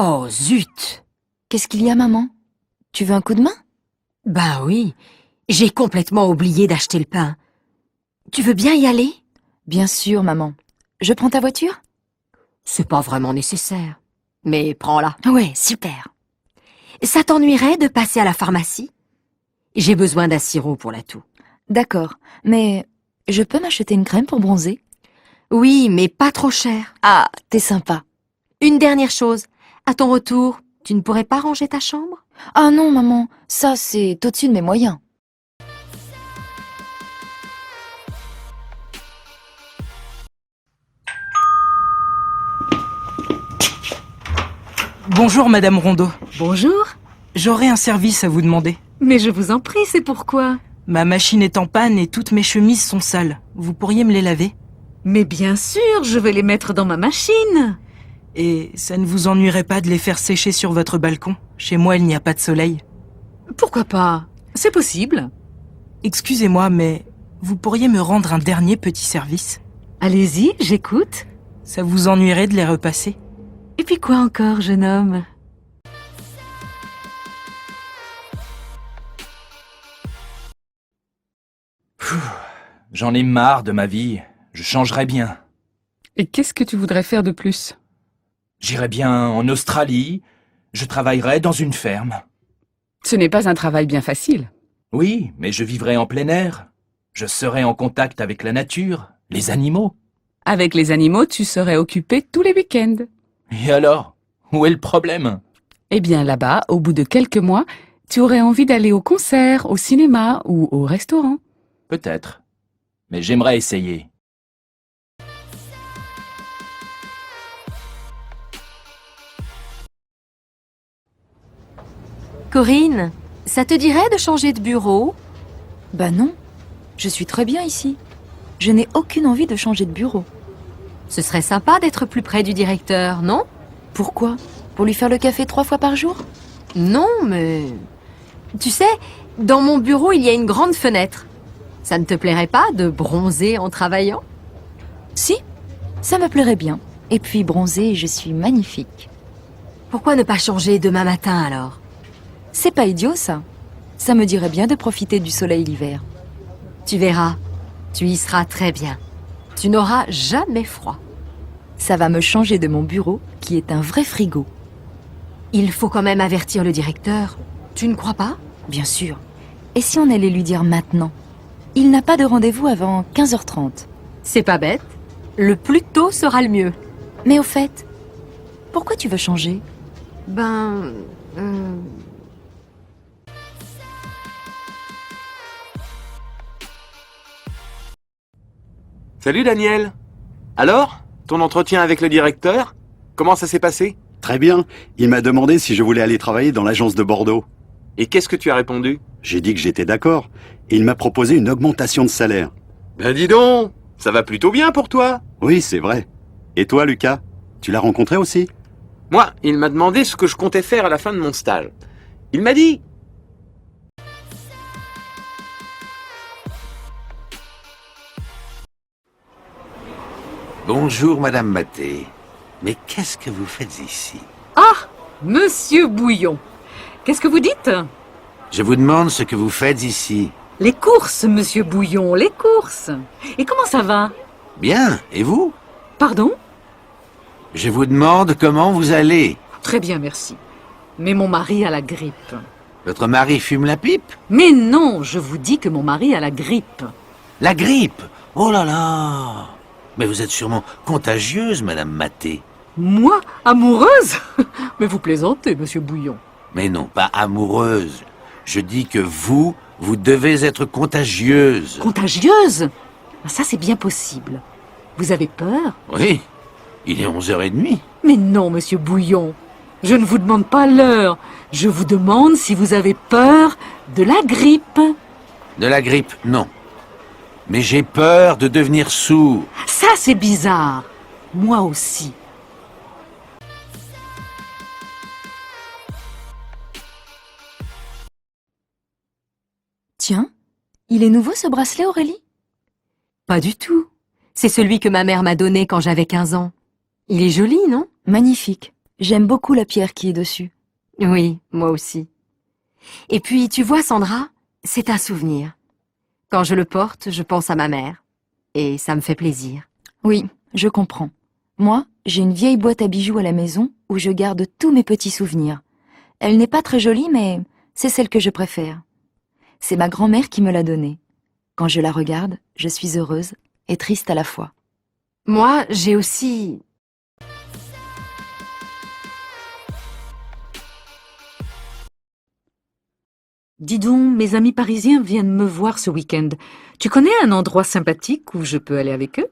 Oh, zut! Qu'est-ce qu'il y a, maman? Tu veux un coup de main? Ben oui, j'ai complètement oublié d'acheter le pain. Tu veux bien y aller? Bien sûr, maman. Je prends ta voiture? C'est pas vraiment nécessaire. Mais prends-la. Ouais, super. Ça t'ennuierait de passer à la pharmacie? J'ai besoin d'un sirop pour la toux. D'accord, mais je peux m'acheter une crème pour bronzer? Oui, mais pas trop cher. Ah, t'es sympa. Une dernière chose. À ton retour, tu ne pourrais pas ranger ta chambre? Ah non, maman, ça c'est au-dessus de mes moyens. Bonjour Madame Rondeau. Bonjour. J'aurais un service à vous demander. Mais je vous en prie, c'est pourquoi? Ma machine est en panne et toutes mes chemises sont sales. Vous pourriez me les laver? Mais bien sûr, je vais les mettre dans ma machine. Et ça ne vous ennuierait pas de les faire sécher sur votre balcon? Chez moi, il n'y a pas de soleil. Pourquoi pas? C'est possible. Excusez-moi, mais vous pourriez me rendre un dernier petit service? Allez-y, j'écoute. Ça vous ennuierait de les repasser? Et puis quoi encore, jeune homme? J'en ai marre de ma vie. Je changerais bien. Et qu'est-ce que tu voudrais faire de plus? J'irais bien en Australie. Je travaillerais dans une ferme. Ce n'est pas un travail bien facile. Oui, mais je vivrais en plein air. Je serais en contact avec la nature, les animaux. Avec les animaux, tu serais occupé tous les week-ends. Et alors? Où est le problème? Eh bien là-bas, au bout de quelques mois, tu aurais envie d'aller au concert, au cinéma ou au restaurant. Peut-être. Mais j'aimerais essayer. Corinne, ça te dirait de changer de bureau? Bah non, je suis très bien ici. Je n'ai aucune envie de changer de bureau. Ce serait sympa d'être plus près du directeur, non? Pourquoi? Pour lui faire le café 3 fois par jour? Non, mais... Tu sais, dans mon bureau, il y a une grande fenêtre. Ça ne te plairait pas de bronzer en travaillant? Si, ça me plairait bien. Et puis bronzer, je suis magnifique. Pourquoi ne pas changer demain matin alors? C'est pas idiot ça. Ça me dirait bien de profiter du soleil l'hiver. Tu verras, tu y seras très bien. Tu n'auras jamais froid. Ça va me changer de mon bureau, qui est un vrai frigo. Il faut quand même avertir le directeur. Tu ne crois pas? Bien sûr. Et si on allait lui dire maintenant? Il n'a pas de rendez-vous avant 15h30. C'est pas bête. Le plus tôt sera le mieux. Mais au fait, pourquoi tu veux changer? Ben... Salut Daniel. Alors, ton entretien avec le directeur, comment ça s'est passé? Très bien. Il m'a demandé si je voulais aller travailler dans l'agence de Bordeaux. Et qu'est-ce que tu as répondu? J'ai dit que j'étais d'accord. Et il m'a proposé une augmentation de salaire. Ben dis donc, ça va plutôt bien pour toi. Oui, c'est vrai. Et toi, Lucas? Tu l'as rencontré aussi? Moi, il m'a demandé ce que je comptais faire à la fin de mon stage. Il m'a dit... Bonjour, Madame Maté. Mais qu'est-ce que vous faites ici? Ah, Monsieur Bouillon. Qu'est-ce que vous dites? Je vous demande ce que vous faites ici. Les courses, Monsieur Bouillon, les courses. Et comment ça va? Bien, et vous? Pardon? Je vous demande comment vous allez. Très bien, merci. Mais mon mari a la grippe. Votre mari fume la pipe? Mais non, je vous dis que mon mari a la grippe. La grippe? Oh là là! Mais vous êtes sûrement contagieuse, Madame Maté. Moi, amoureuse? Mais vous plaisantez, Monsieur Bouillon. Mais non, pas amoureuse. Je dis que vous devez être contagieuse. Contagieuse? Ça, c'est bien possible. Vous avez peur? Oui, il est 11h30. Mais non, Monsieur Bouillon. Je ne vous demande pas l'heure. Je vous demande si vous avez peur de la grippe. De la grippe, non. Mais j'ai peur de devenir sourd. Ça, c'est bizarre. Moi aussi. Tiens, il est nouveau ce bracelet, Aurélie? Pas du tout. C'est celui que ma mère m'a donné quand j'avais 15 ans. Il est joli, non? Magnifique. J'aime beaucoup la pierre qui est dessus. Oui, moi aussi. Et puis, tu vois, Sandra, c'est un souvenir. Quand je le porte, je pense à ma mère. Et ça me fait plaisir. Oui, je comprends. Moi, j'ai une vieille boîte à bijoux à la maison où je garde tous mes petits souvenirs. Elle n'est pas très jolie, mais c'est celle que je préfère. C'est ma grand-mère qui me l'a donnée. Quand je la regarde, je suis heureuse et triste à la fois. Moi, j'ai aussi... Dis donc, mes amis parisiens viennent me voir ce week-end. Tu connais un endroit sympathique où je peux aller avec eux?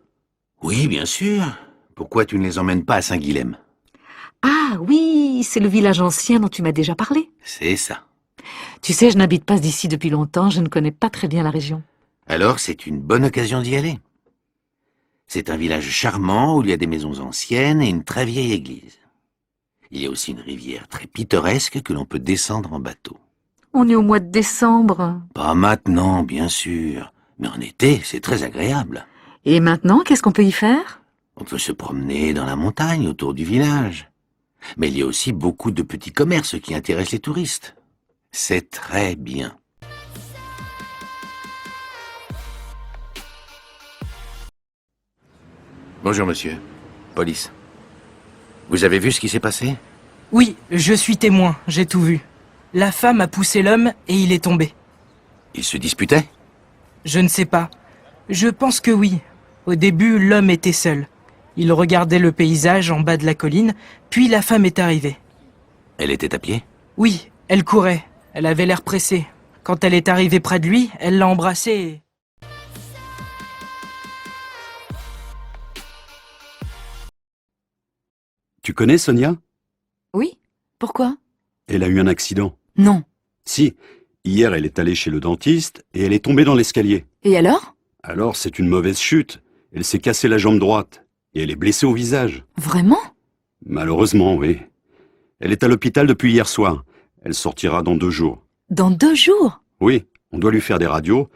Oui, bien sûr. Pourquoi tu ne les emmènes pas à Saint-Guilhem? Ah oui, c'est le village ancien dont tu m'as déjà parlé. C'est ça. Tu sais, je n'habite pas d'ici depuis longtemps, je ne connais pas très bien la région. Alors, c'est une bonne occasion d'y aller. C'est un village charmant où il y a des maisons anciennes et une très vieille église. Il y a aussi une rivière très pittoresque que l'on peut descendre en bateau. On est au mois de décembre. Pas maintenant, bien sûr, mais en été, c'est très agréable. Et maintenant, qu'est-ce qu'on peut y faire? On peut se promener dans la montagne autour du village. Mais il y a aussi beaucoup de petits commerces qui intéressent les touristes. C'est très bien. Bonjour, monsieur. Police. Vous avez vu ce qui s'est passé? Oui, je suis témoin, j'ai tout vu. La femme a poussé l'homme et il est tombé. Ils se disputaient? Je ne sais pas. Je pense que oui. Au début, l'homme était seul. Il regardait le paysage en bas de la colline, puis la femme est arrivée. Elle était à pied? Oui, elle courait. Elle avait l'air pressée. Quand elle est arrivée près de lui, elle l'a embrassé et... Tu connais Sonia? Oui? Pourquoi? Elle a eu un accident. Non. Si, hier elle est allée chez le dentiste et elle est tombée dans l'escalier. Et alors? Alors c'est une mauvaise chute. Elle s'est cassée la jambe droite et elle est blessée au visage. Vraiment? Malheureusement, oui. Elle est à l'hôpital depuis hier soir. Elle sortira dans 2 jours. Dans 2 jours? Oui, on doit lui faire des radios.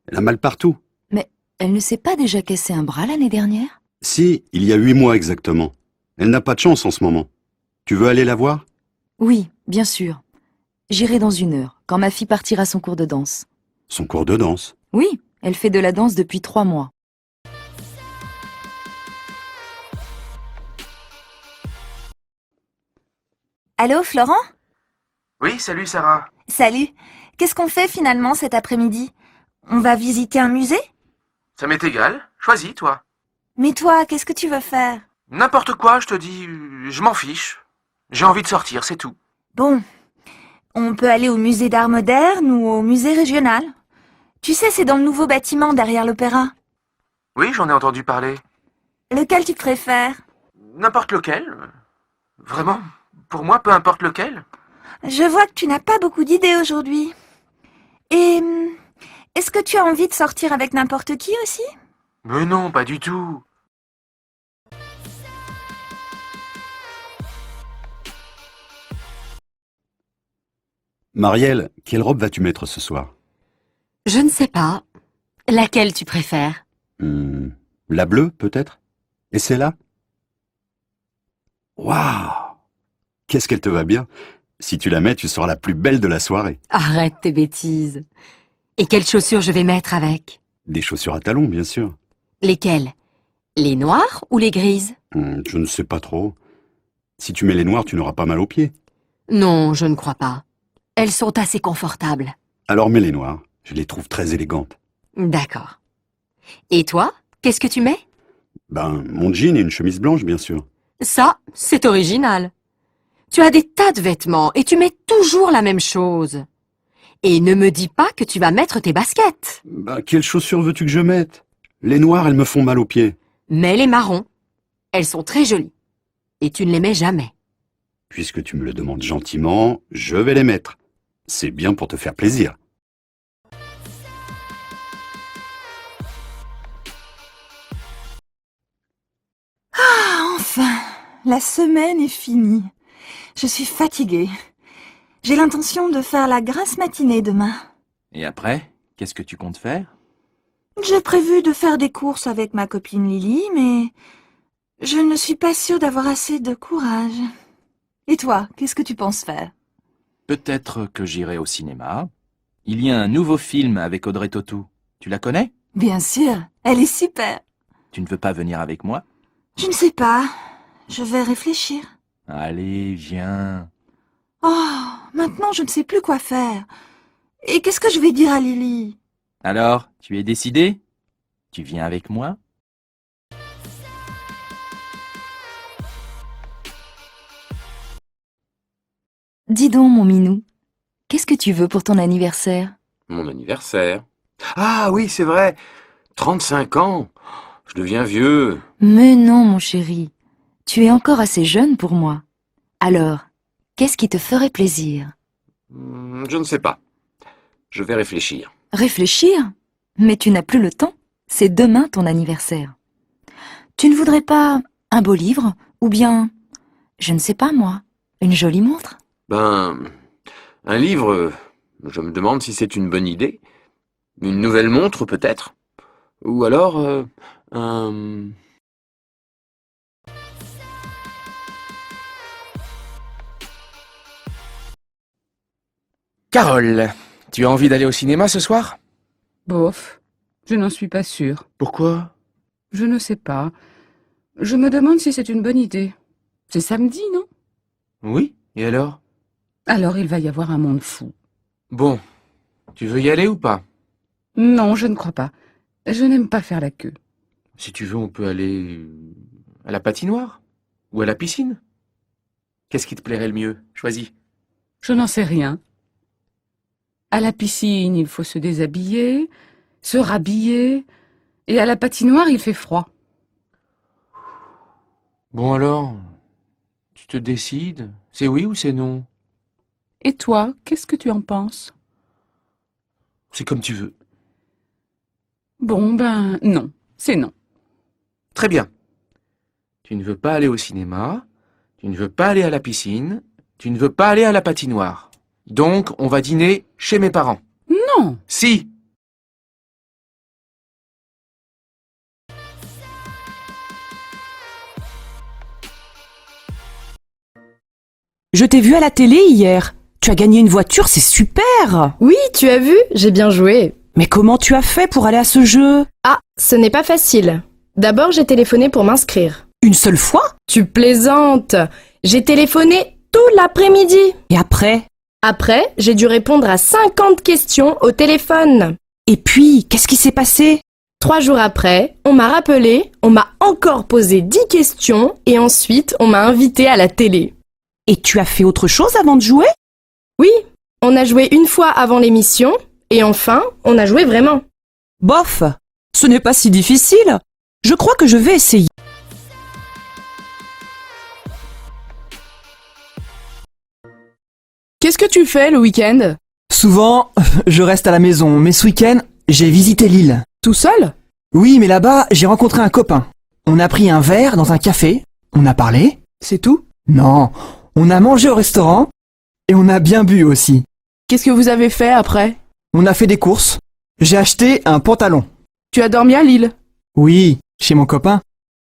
Elle a mal partout. Mais elle ne s'est pas déjà cassé un bras l'année dernière? Si, il y a 8 mois exactement. Elle n'a pas de chance en ce moment. Tu veux aller la voir? Oui, bien sûr. J'irai dans 1 heure, quand ma fille partira à son cours de danse. Son cours de danse. Oui, elle fait de la danse depuis 3 mois. Allô, Florent? Oui, salut Sarah. Salut. Qu'est-ce qu'on fait finalement cet après-midi? On va visiter un musée? Ça m'est égal. Choisis, toi. Mais toi, qu'est-ce que tu veux faire? N'importe quoi, je te dis, je m'en fiche. J'ai envie de sortir, c'est tout. Bon, on peut aller au musée d'art moderne ou au musée régional. Tu sais, c'est dans le nouveau bâtiment derrière l'opéra. Oui, j'en ai entendu parler. Lequel tu préfères? N'importe lequel. Vraiment, pour moi, peu importe lequel. Je vois que tu n'as pas beaucoup d'idées aujourd'hui. Et est-ce que tu as envie de sortir avec n'importe qui aussi? Mais non, pas du tout. Marielle, quelle robe vas-tu mettre ce soir? Je ne sais pas. Laquelle tu préfères? La bleue, peut-être? Et celle-là? Waouh! Qu'est-ce qu'elle te va bien! Si tu la mets, tu seras la plus belle de la soirée. Arrête tes bêtises. Et quelles chaussures je vais mettre avec? Des chaussures à talons, bien sûr. Lesquelles? Les noires ou les grises? Je ne sais pas trop. Si tu mets les noires, tu n'auras pas mal aux pieds. Non, je ne crois pas. Elles sont assez confortables. Alors mets les noires. Je les trouve très élégantes. D'accord. Et toi, qu'est-ce que tu mets? Mon jean et une chemise blanche, bien sûr. Ça, c'est original. Tu as des tas de vêtements et tu mets toujours la même chose. Et ne me dis pas que tu vas mettre tes baskets. Quelles chaussures veux-tu que je mette? Les noires, elles me font mal aux pieds. Mets les marrons. Elles sont très jolies. Et tu ne les mets jamais. Puisque tu me le demandes gentiment, je vais les mettre. C'est bien pour te faire plaisir. Ah, enfin, la semaine est finie. Je suis fatiguée. J'ai l'intention de faire la grasse matinée demain. Et après, qu'est-ce que tu comptes faire? J'ai prévu de faire des courses avec ma copine Lily, mais je ne suis pas sûre d'avoir assez de courage. Et toi, qu'est-ce que tu penses faire? Peut-être que j'irai au cinéma. Il y a un nouveau film avec Audrey Tautou. Tu la connais? Bien sûr, elle est super. Tu ne veux pas venir avec moi? Je ne sais pas. Je vais réfléchir. Allez, viens. Oh, maintenant je ne sais plus quoi faire. Et qu'est-ce que je vais dire à Lily? Alors, tu es décidé? Tu viens avec moi? Dis donc, mon minou, qu'est-ce que tu veux pour ton anniversaire? Mon anniversaire. Ah oui, c'est vrai. 35 ans. Je deviens vieux. Mais non, mon chéri, tu es encore assez jeune pour moi. Alors, qu'est-ce qui te ferait plaisir? Je ne sais pas. Je vais réfléchir. Réfléchir? Mais tu n'as plus le temps. C'est demain ton anniversaire. Tu ne voudrais pas un beau livre? Ou bien, je ne sais pas moi, une jolie montre? Un livre, je me demande si c'est une bonne idée. Une nouvelle montre, peut-être. Ou alors, un... Carole, tu as envie d'aller au cinéma ce soir? Bof, je n'en suis pas sûre. Pourquoi? Je ne sais pas. Je me demande si c'est une bonne idée. C'est samedi, non? Oui, et alors? Alors il va y avoir un monde fou. Bon, tu veux y aller ou pas? Non, je ne crois pas. Je n'aime pas faire la queue. Si tu veux, on peut aller à la patinoire ou à la piscine. Qu'est-ce qui te plairait le mieux? Choisis. Je n'en sais rien. À la piscine, il faut se déshabiller, se rhabiller, et à la patinoire, il fait froid. Bon alors, tu te décides? C'est oui ou c'est non? Et toi, qu'est-ce que tu en penses? C'est comme tu veux. Bon, ben, non, c'est non. Très bien. Tu ne veux pas aller au cinéma, tu ne veux pas aller à la piscine, tu ne veux pas aller à la patinoire. Donc, on va dîner chez mes parents. Non! Si! Je t'ai vu à la télé hier. Tu as gagné une voiture, c'est super! Oui, tu as vu, j'ai bien joué. Mais comment tu as fait pour aller à ce jeu? Ah, ce n'est pas facile. D'abord, j'ai téléphoné pour m'inscrire. Une seule fois? Tu plaisantes! J'ai téléphoné tout l'après-midi. Et après? Après, j'ai dû répondre à 50 questions au téléphone. Et puis, qu'est-ce qui s'est passé? 3 jours après, on m'a rappelé, on m'a encore posé 10 questions et ensuite, on m'a invité à la télé. Et tu as fait autre chose avant de jouer? Oui, on a joué une fois avant l'émission et enfin, on a joué vraiment. Bof, ce n'est pas si difficile. Je crois que je vais essayer. Qu'est-ce que tu fais le week-end? Souvent, je reste à la maison, mais ce week-end, j'ai visité l'île. Tout seul? Oui, mais là-bas, j'ai rencontré un copain. On a pris un verre dans un café, on a parlé. C'est tout? Non, on a mangé au restaurant et on a bien bu aussi. Qu'est-ce que vous avez fait après? On a fait des courses. J'ai acheté un pantalon. Tu as dormi à Lille? Oui, chez mon copain.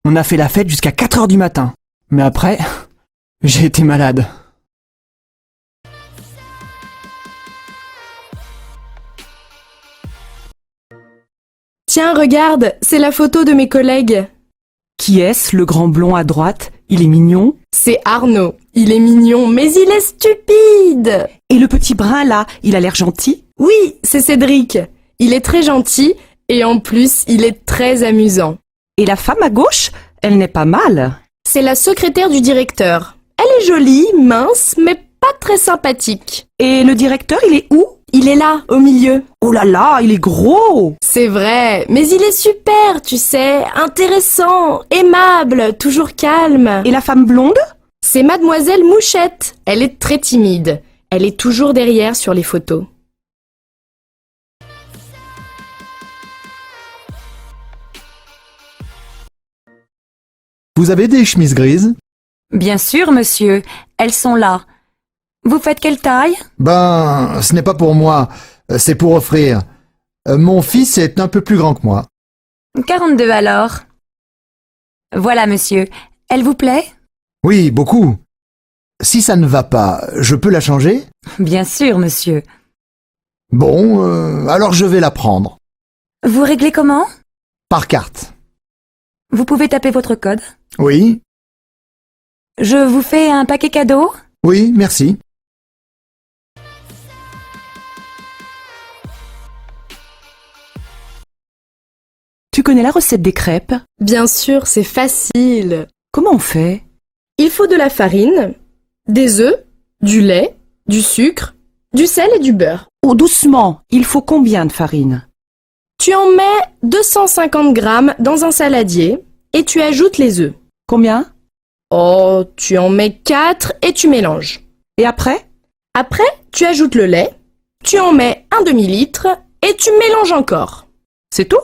On a fait la fête jusqu'à 4 heures du matin. Mais après, j'ai été malade. Tiens, regarde, c'est la photo de mes collègues. Qui est-ce, le grand blond à droite? Il est mignon. C'est Arnaud. Il est mignon, mais il est stupide. Et le petit brun là, il a l'air gentil? Oui, c'est Cédric. Il est très gentil et en plus, il est très amusant. Et la femme à gauche, elle n'est pas mal. C'est la secrétaire du directeur. Elle est jolie, mince, mais pas très sympathique. Et le directeur, il est où? Il est là, au milieu. Oh là là, il est gros! C'est vrai, mais il est super, tu sais, intéressant, aimable, toujours calme. Et la femme blonde? C'est Mademoiselle Mouchette. Elle est très timide. Elle est toujours derrière sur les photos. Vous avez des chemises grises? Bien sûr, monsieur. Elles sont là. Vous faites quelle taille? Ce n'est pas pour moi, c'est pour offrir. Mon fils est un peu plus grand que moi. 42 alors. Voilà, monsieur. Elle vous plaît? Oui, beaucoup. Si ça ne va pas, je peux la changer? Bien sûr, monsieur. Bon, alors je vais la prendre. Vous réglez comment? Par carte. Vous pouvez taper votre code. Oui? Je vous fais un paquet cadeau? Oui, merci. Tu connais la recette des crêpes? Bien sûr, c'est facile. Comment on fait? Il faut de la farine, des œufs, du lait, du sucre, du sel et du beurre. Oh, doucement, il faut combien de farine? Tu en mets 250 grammes dans un saladier et tu ajoutes les œufs. Combien? Oh, tu en mets 4 et tu mélanges. Et après? Après, tu ajoutes le lait, tu en mets un demi-litre et tu mélanges encore. C'est tout?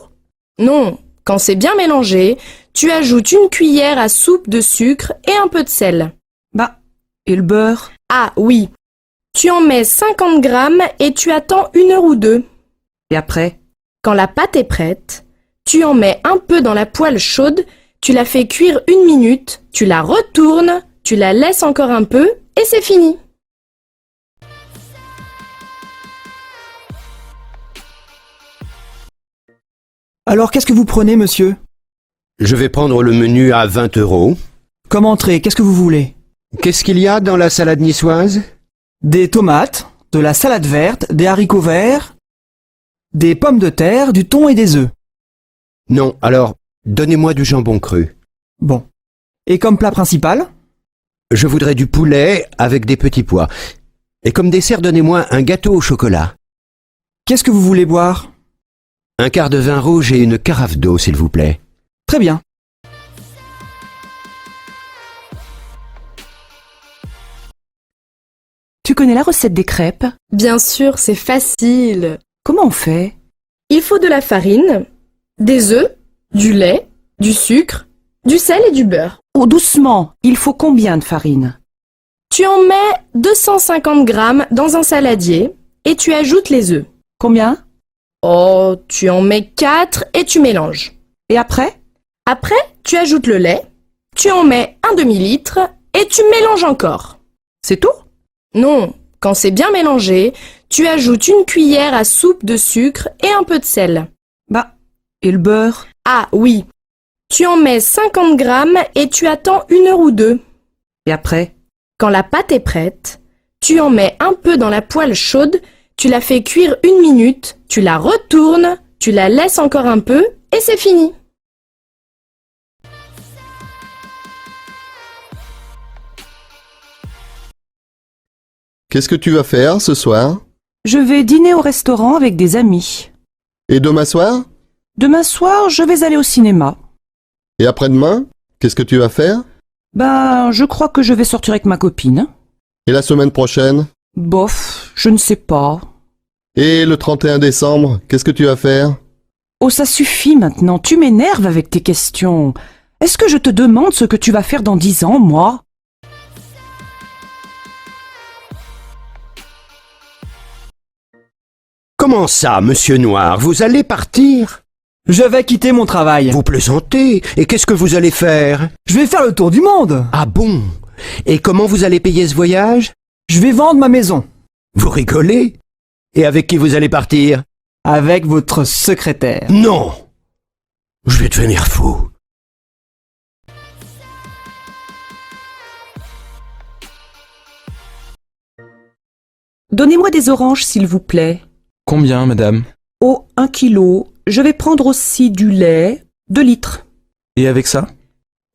Non, quand c'est bien mélangé, tu ajoutes une cuillère à soupe de sucre et un peu de sel. Bah, et le beurre? Ah oui, tu en mets 50 grammes et tu attends 1 heure ou 2. Et après? Quand la pâte est prête, tu en mets un peu dans la poêle chaude, tu la fais cuire 1 minute, tu la retournes, tu la laisses encore un peu et c'est fini. Alors qu'est-ce que vous prenez, monsieur? Je vais prendre le menu à 20 €. Comme entrée, qu'est-ce que vous voulez? Qu'est-ce qu'il y a dans la salade niçoise? Des tomates, de la salade verte, des haricots verts, des pommes de terre, du thon et des œufs. Non, alors, donnez-moi du jambon cru. Bon. Et comme plat principal? Je voudrais du poulet avec des petits pois. Et comme dessert, donnez-moi un gâteau au chocolat. Qu'est-ce que vous voulez boire? Un quart de vin rouge et une carafe d'eau, s'il vous plaît. Très bien. Tu connais la recette des crêpes? Bien sûr, c'est facile. Comment on fait? Il faut de la farine, des œufs, du lait, du sucre, du sel et du beurre. Oh, doucement, il faut combien de farine? Tu en mets 250 grammes dans un saladier et tu ajoutes les œufs. Combien? Oh, tu en mets 4 et tu mélanges. Et après? Après, tu ajoutes le lait, tu en mets un demi-litre et tu mélanges encore. C'est tout? Non, quand c'est bien mélangé, tu ajoutes une cuillère à soupe de sucre et un peu de sel. Bah, et le beurre? Ah oui, tu en mets 50 grammes et tu attends 1 heure ou 2. Et après? Quand la pâte est prête, tu en mets un peu dans la poêle chaude, tu la fais cuire 1 minute, tu la retournes, tu la laisses encore un peu et c'est fini. Qu'est-ce que tu vas faire ce soir? Je vais dîner au restaurant avec des amis. Et demain soir? Demain soir, je vais aller au cinéma. Et après-demain? Qu'est-ce que tu vas faire? Ben, je crois que je vais sortir avec ma copine. Et la semaine prochaine? Bof, je ne sais pas. Et le 31 décembre, qu'est-ce que tu vas faire? Oh, ça suffit maintenant, tu m'énerves avec tes questions. Est-ce que je te demande ce que tu vas faire dans 10 ans, moi? Comment ça, monsieur Noir? Vous allez partir? Je vais quitter mon travail. Vous plaisantez? Et qu'est-ce que vous allez faire? Je vais faire le tour du monde. Ah bon? Et comment vous allez payer ce voyage? Je vais vendre ma maison. Vous rigolez? Et avec qui vous allez partir? Avec votre secrétaire. Non! Je vais devenir fou. Donnez-moi des oranges, s'il vous plaît. Combien, madame? Oh, 1 kilo. Je vais prendre aussi du lait, 2 litres. Et avec ça?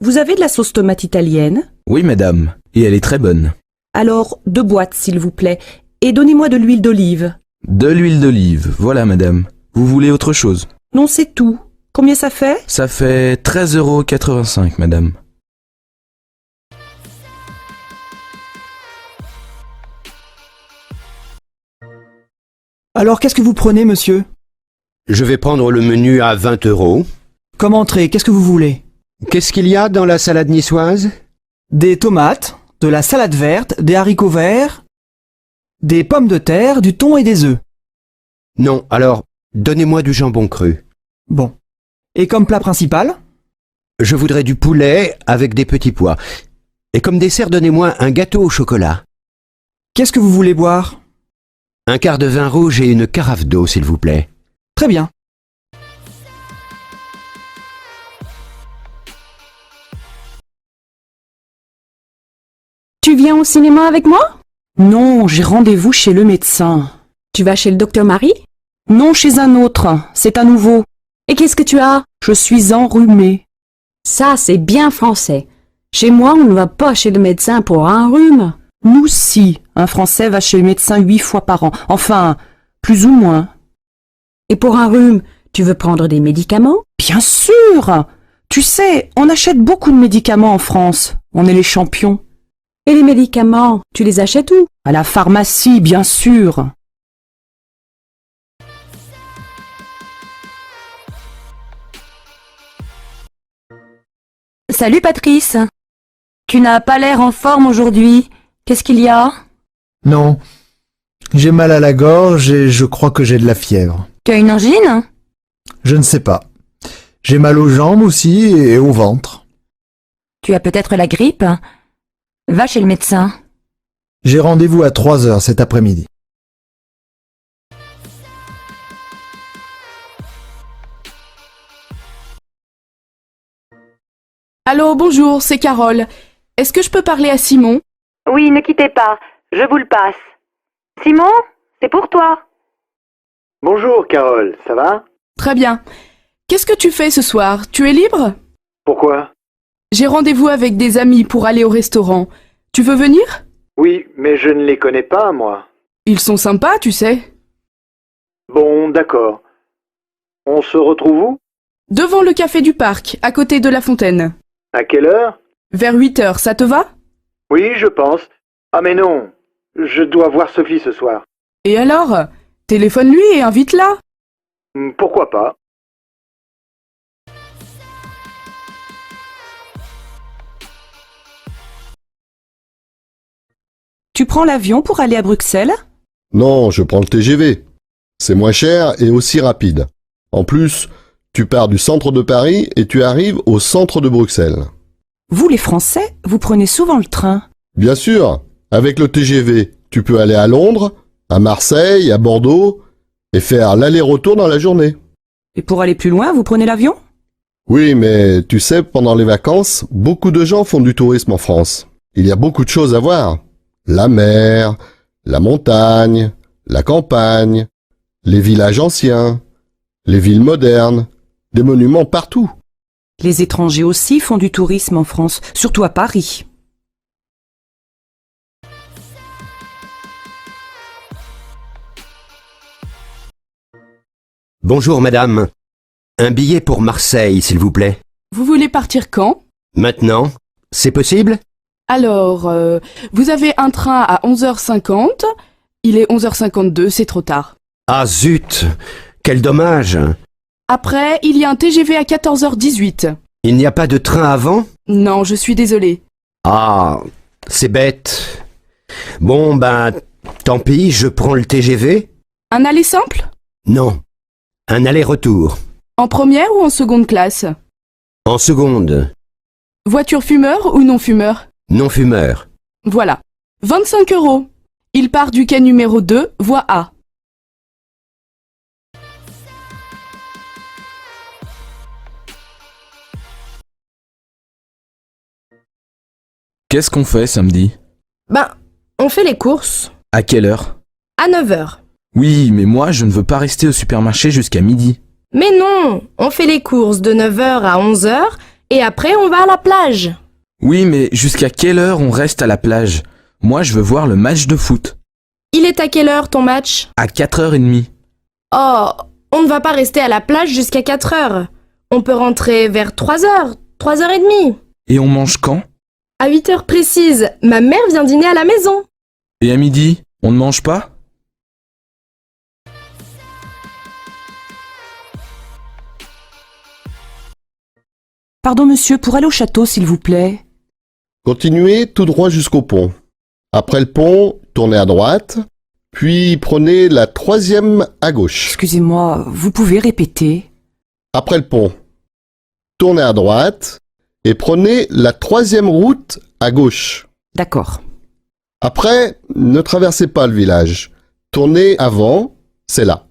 Vous avez de la sauce tomate italienne? Oui, madame. Et elle est très bonne. Alors, 2 boîtes, s'il vous plaît. Et donnez-moi de l'huile d'olive. De l'huile d'olive, voilà, madame. Vous voulez autre chose? Non, c'est tout. Combien ça fait? Ça fait 13,85 €, madame. Alors qu'est-ce que vous prenez, monsieur? Je vais prendre le menu à 20 €. Comme entrée, qu'est-ce que vous voulez? Qu'est-ce qu'il y a dans la salade niçoise? Des tomates, de la salade verte, des haricots verts, des pommes de terre, du thon et des œufs. Non, alors, donnez-moi du jambon cru. Bon. Et comme plat principal? Je voudrais du poulet avec des petits pois. Et comme dessert, donnez-moi un gâteau au chocolat. Qu'est-ce que vous voulez boire? Un quart de vin rouge et une carafe d'eau, s'il vous plaît. Très bien. Tu viens au cinéma avec moi? Non, j'ai rendez-vous chez le médecin. Tu vas chez le docteur Marie? Non, chez un autre. C'est à nouveau. Et qu'est-ce que tu as? Je suis enrhumée. Ça, c'est bien français. Chez moi, on ne va pas chez le médecin pour un rhume. Nous, si. Un Français va chez le médecin 8 fois par an. Enfin, plus ou moins. Et pour un rhume, tu veux prendre des médicaments? Bien sûr! Tu sais, on achète beaucoup de médicaments en France. On est les champions. Et les médicaments, tu les achètes où? À la pharmacie, bien sûr. Salut Patrice. Tu n'as pas l'air en forme aujourd'hui. Qu'est-ce qu'il y a? Non. J'ai mal à la gorge et je crois que j'ai de la fièvre. Tu as une angine? Je ne sais pas. J'ai mal aux jambes aussi et au ventre. Tu as peut-être la grippe? Va chez le médecin. J'ai rendez-vous à 3 heures cet après-midi. Allô, bonjour, c'est Carole. Est-ce que je peux parler à Simon? Oui, ne quittez pas, je vous le passe. Simon, c'est pour toi. Bonjour Carole, ça va? Très bien. Qu'est-ce que tu fais ce soir? Tu es libre? Pourquoi? J'ai rendez-vous avec des amis pour aller au restaurant. Tu veux venir? Oui, mais je ne les connais pas, moi. Ils sont sympas, tu sais. Bon, d'accord. On se retrouve où? Devant le café du parc, à côté de la fontaine. À quelle heure? Vers 8 heures, ça te va? Oui, je pense. Ah mais non, je dois voir Sophie ce soir. Et alors? Téléphone-lui et invite-la. Pourquoi pas? Tu prends l'avion pour aller à Bruxelles? Non, je prends le TGV. C'est moins cher et aussi rapide. En plus, tu pars du centre de Paris et tu arrives au centre de Bruxelles. Vous, les Français, vous prenez souvent le train. Bien sûr, avec le TGV, tu peux aller à Londres, à Marseille, à Bordeaux et faire l'aller-retour dans la journée. Et pour aller plus loin, vous prenez l'avion? Oui, mais tu sais, pendant les vacances, beaucoup de gens font du tourisme en France. Il y a beaucoup de choses à voir. La mer, la montagne, la campagne, les villages anciens, les villes modernes, des monuments partout. Les étrangers aussi font du tourisme en France, surtout à Paris. Bonjour madame. Un billet pour Marseille, s'il vous plaît. Vous voulez partir quand? Maintenant, c'est possible? Alors, vous avez un train à 11h50. Il est 11h52, c'est trop tard. Ah zut! Quel dommage! Après, il y a un TGV à 14h18. Il n'y a pas de train avant? Non, je suis désolée. Ah, c'est bête. Bon, ben, tant pis, je prends le TGV. Un aller simple? Non, un aller-retour. En première ou en seconde classe? En seconde. Voiture fumeur ou non fumeur? Non-fumeur. Voilà. 25 €. Il part du quai numéro 2, voie A. Qu'est-ce qu'on fait samedi? Ben, on fait les courses. À quelle heure? À 9h. Oui, mais moi je ne veux pas rester au supermarché jusqu'à midi. Mais non, on fait les courses de 9h à 11h et après on va à la plage. Oui, mais jusqu'à quelle heure on reste à la plage? Moi je veux voir le match de foot. Il est à quelle heure ton match? À 4h30. Oh, on ne va pas rester à la plage jusqu'à 4h. On peut rentrer vers 3h, 3h30. Et on mange quand? À 8h précises, ma mère vient dîner à la maison. Et à midi, on ne mange pas? Pardon monsieur, pour aller au château s'il vous plaît. Continuez tout droit jusqu'au pont. Après le pont, tournez à droite, puis prenez la 3e à gauche. Excusez-moi, vous pouvez répéter? Après le pont, tournez à droite et prenez la 3e route à gauche. D'accord. Après, ne traversez pas le village. Tournez avant, c'est là.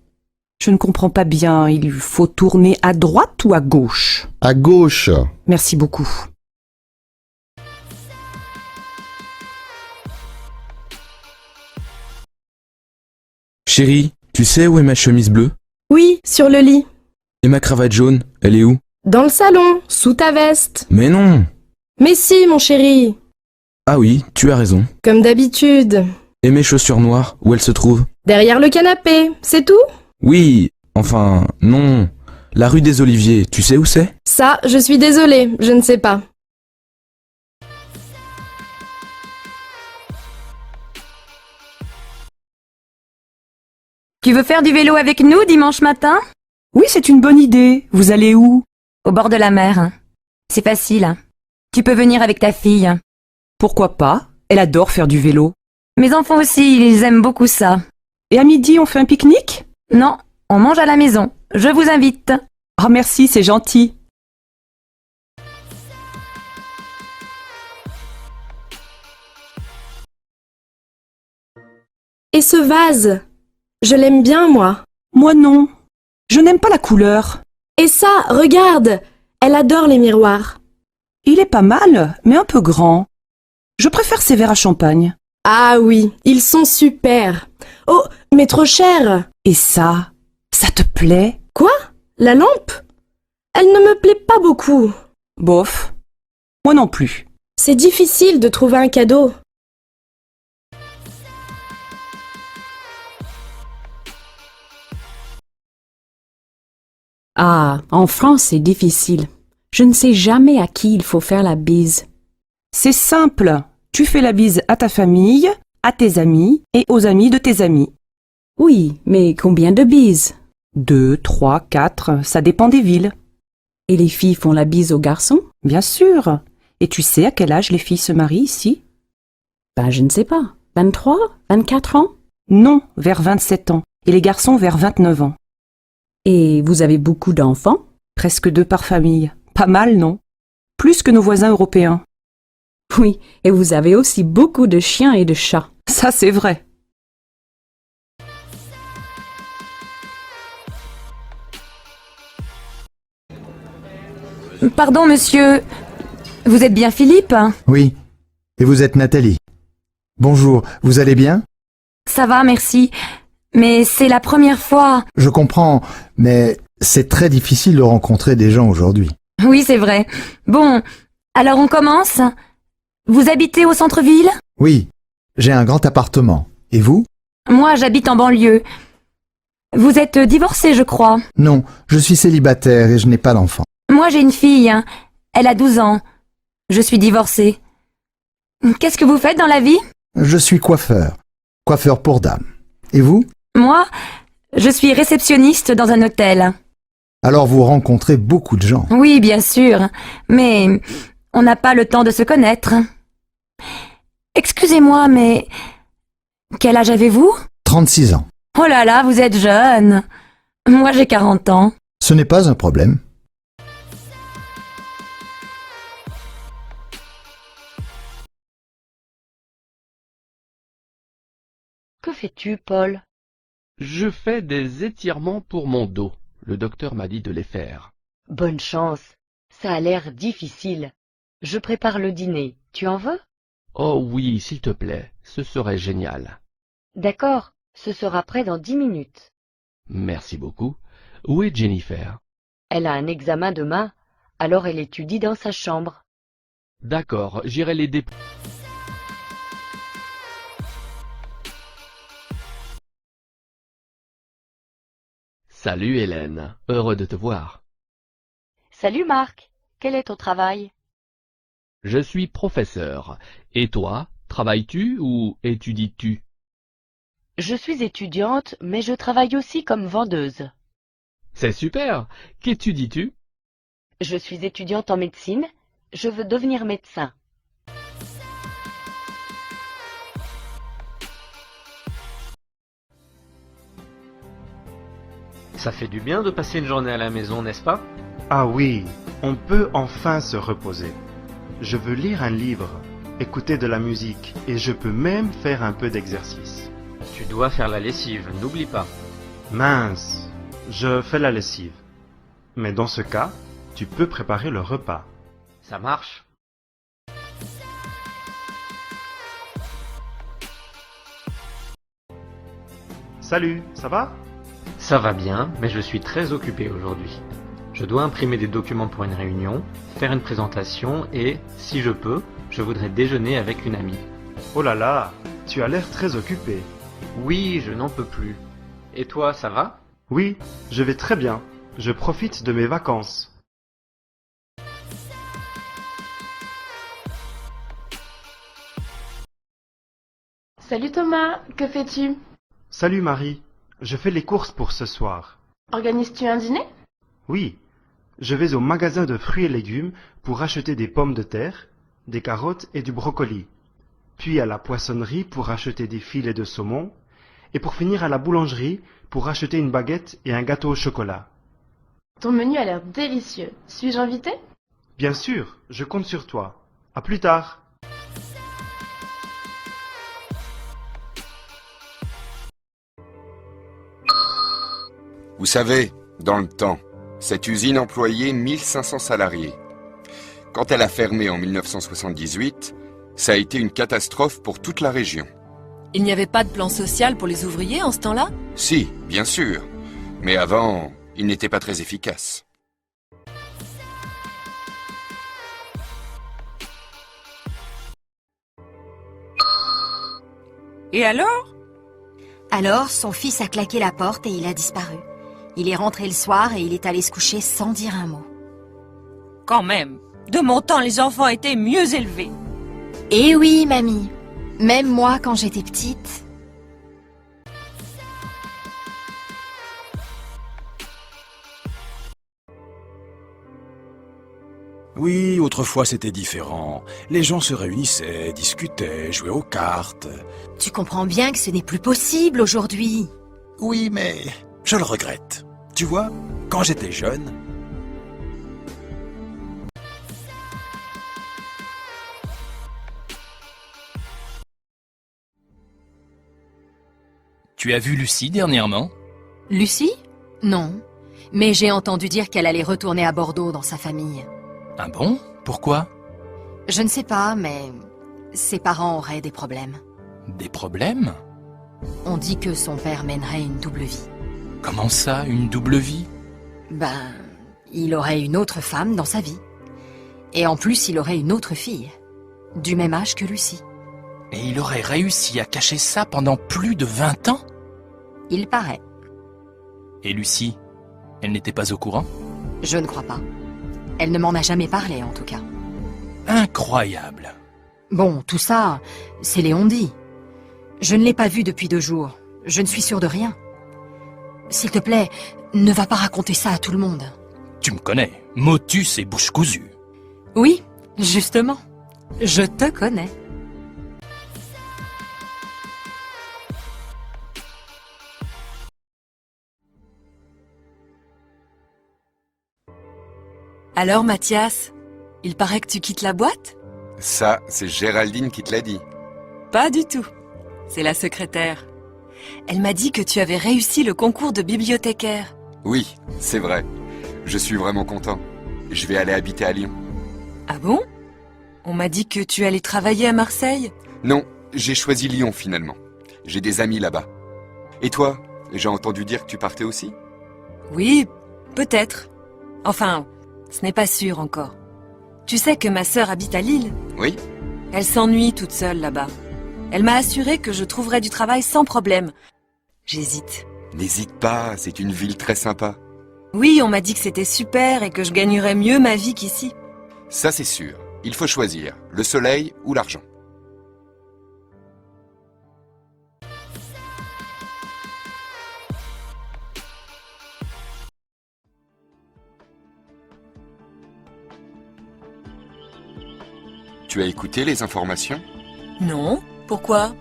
Je ne comprends pas bien. Il faut tourner à droite ou à gauche? À gauche. Merci beaucoup. Chérie, tu sais où est ma chemise bleue? Oui, sur le lit. Et ma cravate jaune, elle est où? Dans le salon, sous ta veste. Mais non! Mais si, mon chéri. Ah oui, tu as raison. Comme d'habitude. Et mes chaussures noires, où elles se trouvent? Derrière le canapé, c'est tout? Oui, enfin, non. La rue des Oliviers, tu sais où c'est? Ça, je suis désolée, je ne sais pas. Tu veux faire du vélo avec nous dimanche matin? Oui, c'est une bonne idée. Vous allez où? Au bord de la mer. C'est facile. Tu peux venir avec ta fille. Pourquoi pas? Elle adore faire du vélo. Mes enfants aussi, ils aiment beaucoup ça. Et à midi, on fait un pique-nique? Non, on mange à la maison. Je vous invite. Ah merci, c'est gentil. Et ce vase? Je l'aime bien, moi. Moi non. Je n'aime pas la couleur. Et ça, regarde! Elle adore les miroirs. Il est pas mal, mais un peu grand. Je préfère ces verres à champagne. Ah oui, ils sont super. Oh, mais trop cher. Et ça te plaît? Quoi? La lampe? Elle ne me plaît pas beaucoup. Bof. Moi non plus. C'est difficile de trouver un cadeau. Ah, en France, c'est difficile. Je ne sais jamais à qui il faut faire la bise. C'est simple. Tu fais la bise à ta famille, à tes amis et aux amis de tes amis. Oui, mais combien de bises? 2, 3, 4, ça dépend des villes. Et les filles font la bise aux garçons? Bien sûr. Et tu sais à quel âge les filles se marient ici? Ben, je ne sais pas. 23? 24 ans? Non, vers 27 ans. Et les garçons vers 29 ans. Et vous avez beaucoup d'enfants? Presque 2 par famille. Pas mal, non? Plus que nos voisins européens. Oui, et vous avez aussi beaucoup de chiens et de chats. Ça, c'est vrai. Pardon, monsieur. Vous êtes bien Philippe? Oui. Et vous êtes Nathalie. Bonjour, vous allez bien? Ça va, merci. Mais c'est la première fois. Je comprends, mais c'est très difficile de rencontrer des gens aujourd'hui. Oui, c'est vrai. Bon, alors on commence. Vous habitez au centre-ville? Oui, j'ai un grand appartement. Et vous? Moi, j'habite en banlieue. Vous êtes divorcé, je crois. Non, je suis célibataire et je n'ai pas d'enfant. Moi, j'ai une fille. Elle a 12 ans. Je suis divorcée. Qu'est-ce que vous faites dans la vie? Je suis coiffeur. Coiffeur pour dames. Et vous? Moi, je suis réceptionniste dans un hôtel. Alors vous rencontrez beaucoup de gens. Oui, bien sûr. Mais on n'a pas le temps de se connaître. Excusez-moi, mais quel âge avez-vous? 36 ans. Oh là là, vous êtes jeune. Moi, j'ai 40 ans. Ce n'est pas un problème. Que fais-tu, Paul? Je fais des étirements pour mon dos. Le docteur m'a dit de les faire. Bonne chance. Ça a l'air difficile. Je prépare le dîner. Tu en veux? Oh oui, s'il te plaît, ce serait génial. D'accord, ce sera prêt dans 10 minutes. Merci beaucoup. Où est Jennifer? Elle a un examen demain, alors elle étudie dans sa chambre. D'accord, j'irai l'aider. Salut Hélène, heureux de te voir. Salut Marc, quel est ton travail? Je suis professeur. Et toi, travailles-tu ou étudies-tu? Je suis étudiante, mais je travaille aussi comme vendeuse. C'est super. Qu'étudies-tu? Je suis étudiante en médecine, je veux devenir médecin. Ça fait du bien de passer une journée à la maison, n'est-ce pas? Ah oui, on peut enfin se reposer. Je veux lire un livre, écouter de la musique et je peux même faire un peu d'exercice. Tu dois faire la lessive, n'oublie pas. Mince, je fais la lessive. Mais dans ce cas, tu peux préparer le repas. Ça marche. Salut, ça va? Ça va bien, mais je suis très occupé aujourd'hui. Je dois imprimer des documents pour une réunion, faire une présentation et, si je peux, je voudrais déjeuner avec une amie. Oh là là, tu as l'air très occupé. Oui, je n'en peux plus. Et toi, ça va? Oui, je vais très bien. Je profite de mes vacances. Salut Thomas, que fais-tu? Salut Marie, je fais les courses pour ce soir. Organises-tu un dîner? Oui, je vais au magasin de fruits et légumes pour acheter des pommes de terre, des carottes et du brocoli. Puis à la poissonnerie pour acheter des filets de saumon. Et pour finir à la boulangerie pour acheter une baguette et un gâteau au chocolat. Ton menu a l'air délicieux. Suis-je invité? Bien sûr, je compte sur toi. À plus tard. Vous savez, dans le temps, cette usine employait 1500 salariés. Quand elle a fermé en 1978, ça a été une catastrophe pour toute la région. Il n'y avait pas de plan social pour les ouvriers en ce temps-là? Si, bien sûr. Mais avant, il n'était pas très efficace. Et alors? Alors, son fils a claqué la porte et il a disparu. Il est rentré le soir et il est allé se coucher sans dire un mot. Quand même, de mon temps, les enfants étaient mieux élevés. Eh oui, mamie. Même moi, quand j'étais petite. Oui, autrefois c'était différent. Les gens se réunissaient, discutaient, jouaient aux cartes. Tu comprends bien que ce n'est plus possible aujourd'hui. Oui, mais je le regrette. Tu vois, quand j'étais jeune... Tu as vu Lucie dernièrement? Lucie? Non. Mais j'ai entendu dire qu'elle allait retourner à Bordeaux dans sa famille. Ah bon? Pourquoi? Je ne sais pas, mais ses parents auraient des problèmes. Des problèmes? On dit que son père mènerait une double vie. Comment ça, une double vie? Ben, il aurait une autre femme dans sa vie. Et en plus, il aurait une autre fille, du même âge que Lucie. Et il aurait réussi à cacher ça pendant plus de 20 ans? Il paraît. Et Lucie, elle n'était pas au courant? Je ne crois pas. Elle ne m'en a jamais parlé, en tout cas. Incroyable. Bon, tout ça, c'est les on-dit. Je ne l'ai pas vue depuis 2 jours. Je ne suis sûre de rien. S'il te plaît, ne va pas raconter ça à tout le monde. Tu me connais, motus et bouche cousue. Oui, justement. Je te connais. Alors Mathias, il paraît que tu quittes la boîte? Ça, c'est Géraldine qui te l'a dit. Pas du tout. C'est la secrétaire. Elle m'a dit que tu avais réussi le concours de bibliothécaire. Oui, c'est vrai. Je suis vraiment content. Je vais aller habiter à Lyon. Ah bon? On m'a dit que tu allais travailler à Marseille? Non, j'ai choisi Lyon finalement. J'ai des amis là-bas. Et toi, j'ai entendu dire que tu partais aussi? Oui, peut-être. Enfin, ce n'est pas sûr encore. Tu sais que ma sœur habite à Lille? Oui. Elle s'ennuie toute seule là-bas. Elle m'a assuré que je trouverais du travail sans problème. J'hésite. N'hésite pas, c'est une ville très sympa. Oui, on m'a dit que c'était super et que je gagnerais mieux ma vie qu'ici. Ça c'est sûr. Il faut choisir, le soleil ou l'argent. Tu as écouté les informations? Non, pourquoi?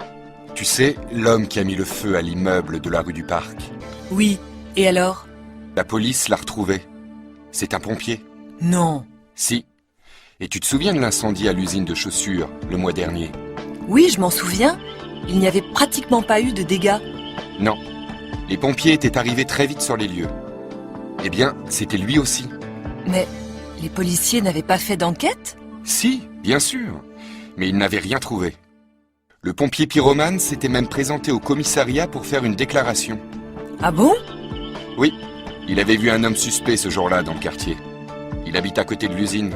Tu sais, l'homme qui a mis le feu à l'immeuble de la rue du Parc. Oui, et alors? La police l'a retrouvé. C'est un pompier. Non. Si. Et tu te souviens de l'incendie à l'usine de chaussures, le mois dernier? Oui, je m'en souviens. Il n'y avait pratiquement pas eu de dégâts. Non. Les pompiers étaient arrivés très vite sur les lieux. Eh bien, c'était lui aussi. Mais les policiers n'avaient pas fait d'enquête? Si, bien sûr. Mais ils n'avaient rien trouvé. Le pompier pyromane s'était même présenté au commissariat pour faire une déclaration. Ah bon? Oui. Il avait vu un homme suspect ce jour-là dans le quartier. Il habite à côté de l'usine.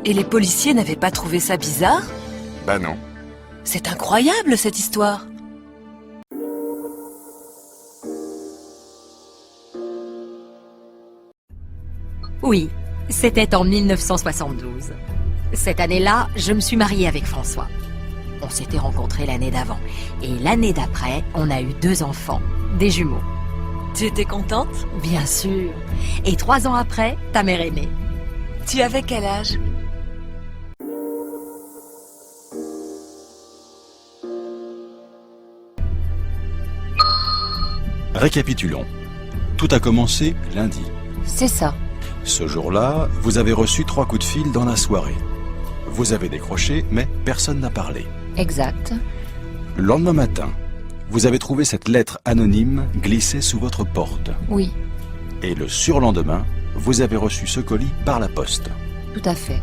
Et les policiers n'avaient pas trouvé ça bizarre? Bah non. C'est incroyable cette histoire. Oui, c'était en 1972. Cette année-là, je me suis mariée avec François. On s'était rencontrés l'année d'avant. Et l'année d'après, on a eu 2 enfants, des jumeaux. Tu étais contente? Bien sûr. Et 3 ans après, ta mère est née. Tu avais quel âge? Récapitulons. Tout a commencé lundi. C'est ça. Ce jour-là, vous avez reçu 3 coups de fil dans la soirée. Vous avez décroché, mais personne n'a parlé. Exact. Le lendemain matin, vous avez trouvé cette lettre anonyme glissée sous votre porte. Oui, Et le surlendemain, vous avez reçu ce colis par la poste. tout à fait.